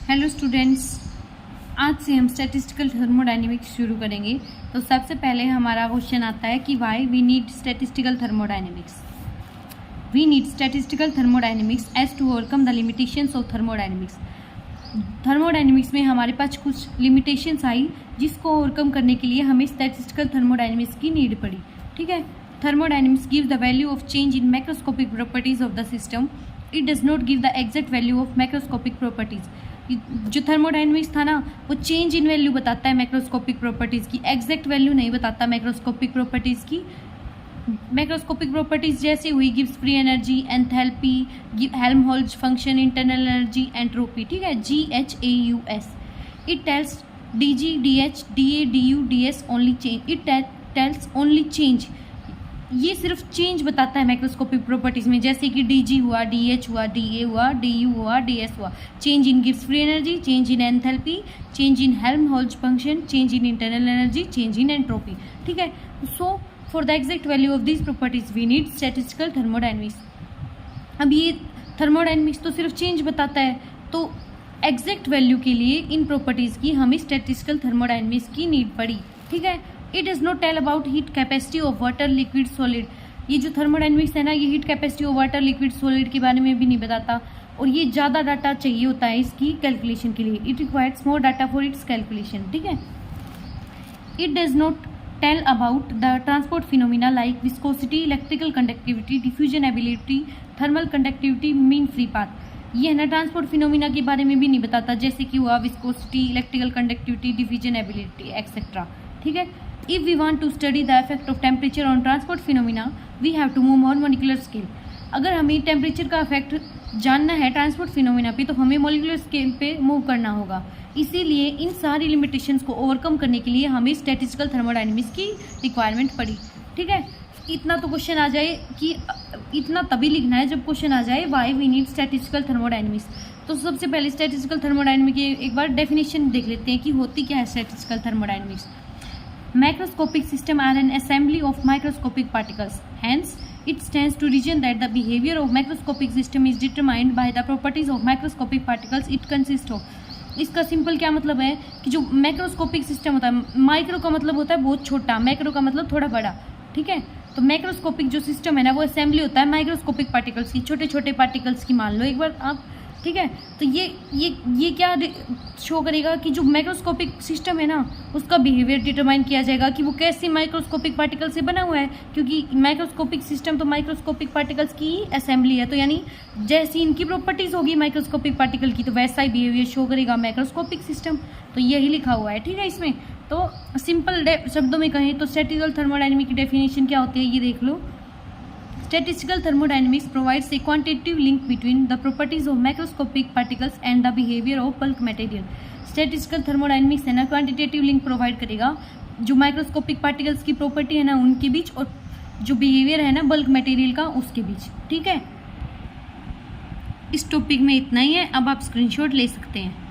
Hello students, आज से हम स्टैटिस्टिकल थर्मोडायनेमिक्स शुरू करेंगे। तो सबसे पहले हमारा क्वेश्चन आता है कि why we need statistical thermodynamics. We need statistical thermodynamics as to overcome the limitations of thermodynamics. Thermodynamics में हमारे पास कुछ लिमिटेशंस आई जिसको ओवरकम करने के लिए हमें स्टैटिस्टिकल थर्मोडायनेमिक्स की नीड पड़ी। ठीक है, thermodynamics give the value of change in macroscopic properties of the system. It does not give the exact value of macroscopic properties. जो थर्मोडायनेमिक्स था ना, वो चेंज इन वैल्यू बताता है मैक्रोस्कोपिक प्रॉपर्टीज़ की, एग्जैक्ट वैल्यू नहीं बताता मैक्रोस्कोपिक प्रॉपर्टीज़ की। मैक्रोस्कोपिक प्रॉपर्टीज़ जैसे हुई gives free energy, enthalpy, Helmholtz function, internal energy, entropy. ठीक है, GHAUS। It tells DG, DH, DA, DU, DS only change. It tells only change. ये सिर्फ चेंज बताता है मैक्रोस्कोपिक प्रॉपर्टीज में, जैसे कि DG हुआ, DH हुआ, DA हुआ, DU हुआ, DS हुआ। चेंज इन गिव्स free energy, change in enthalpy, change in Helmholtz function, change in internal energy, change in entropy. ठीक है, so for the exact value of this properties we need statistical thermodynamics. अब ये thermodynamics तो सिर्फ change बताता है, तो एग्जैक्ट वैल्यू के लिए इन प्रॉपर्टीज की हमें स्टैटिस्टिकल थर्मोडायनेमिक्स की नीड पड़ी। ठीक है, it does not tell about heat capacity of water, liquid, solid. ये जो थर्मोडायनेमिक्स है ना, ये heat capacity of water, liquid, solid के बारे में भी नहीं बताता, और ये ज़्यादा डाटा चाहिए होता है इसकी कैलकुलेशन के लिए। It requires more data for its calculation. ठीक है, it does not tell about the transport phenomena like viscosity, electrical conductivity, diffusion ability, thermal conductivity, mean free path. ये है ना, ट्रांसपोर्ट फिनोमिना के बारे में भी नहीं बताता, जैसे कि हुआ viscosity, electrical conductivity, diffusion ability etcetera. ठीक है, if we want to study the effect of temperature on transport phenomena we have to move on molecular scale। अगर हमें टेम्परेचर का इफेक्ट जानना है ट्रांसपोर्ट फिनोमिना पे, तो हमें मोलिकुलर स्केल पे मूव करना होगा। इसीलिए इन सारी लिमिटेशंस को ओवरकम करने के लिए हमें स्टैटिस्टिकल थर्मोडायनेमिक्स की रिक्वायरमेंट पड़ी। ठीक है, इतना तो क्वेश्चन आ जाए कि इतना तभी लिखना है जब क्वेश्चन आ जाए why we need statistical thermodynamics. तो सबसे पहले स्टैटिस्टिकल थर्मोडायनेमिक्स की एक बार डेफिनेशन देख लेते हैं कि होती क्या है statistical thermodynamics. Macroscopic system are an assembly of microscopic particles. Hence, it stands to reason that the behavior of macroscopic system is determined by the properties of microscopic particles it consists of। इसका simple क्या मतलब है कि जो macroscopic system होता है, micro का मतलब होता है बहुत छोटा, मैक्रो का मतलब थोड़ा बड़ा। ठीक है, तो मैक्रोस्कोपिक जो सिस्टम है ना, वो असेंबली होता है माइक्रोस्कोपिक पार्टिकल्स की, छोटे छोटे पार्टिकल्स की। मान लो एक बार आप, ठीक है, तो ये क्या शो करेगा कि जो माइक्रोस्कोपिक सिस्टम है ना, उसका बिहेवियर डिटरमाइन किया जाएगा कि वो कैसे माइक्रोस्कोपिक पार्टिकल से बना हुआ है, क्योंकि माइक्रोस्कोपिक सिस्टम तो माइक्रोस्कोपिक पार्टिकल्स की असेंबली है। तो यानी जैसी इनकी प्रॉपर्टीज होगी माइक्रोस्कोपिक पार्टिकल की, तो वैसा ही बिहेवियर शो करेगा मैक्रोस्कोपिक सिस्टम। तो यही लिखा हुआ है। ठीक है, इसमें तो सिंपल शब्दों में कहें तो स्टैटिस्टिकल थर्मोडायनेमिक्स की डेफिनेशन क्या होती है ये देख लो। Statistical thermodynamics provides a quantitative link between the properties of macroscopic particles and the behavior of bulk material। Statistical thermodynamics है ना, क्वांटिटेटिव लिंक प्रोवाइड करेगा जो माइक्रोस्कोपिक पार्टिकल्स की प्रॉपर्टी है ना उनके बीच, और जो बिहेवियर है ना बल्क मटेरियल का उसके बीच। ठीक है, इस टॉपिक में इतना ही है। अब आप स्क्रीनशॉट ले सकते हैं।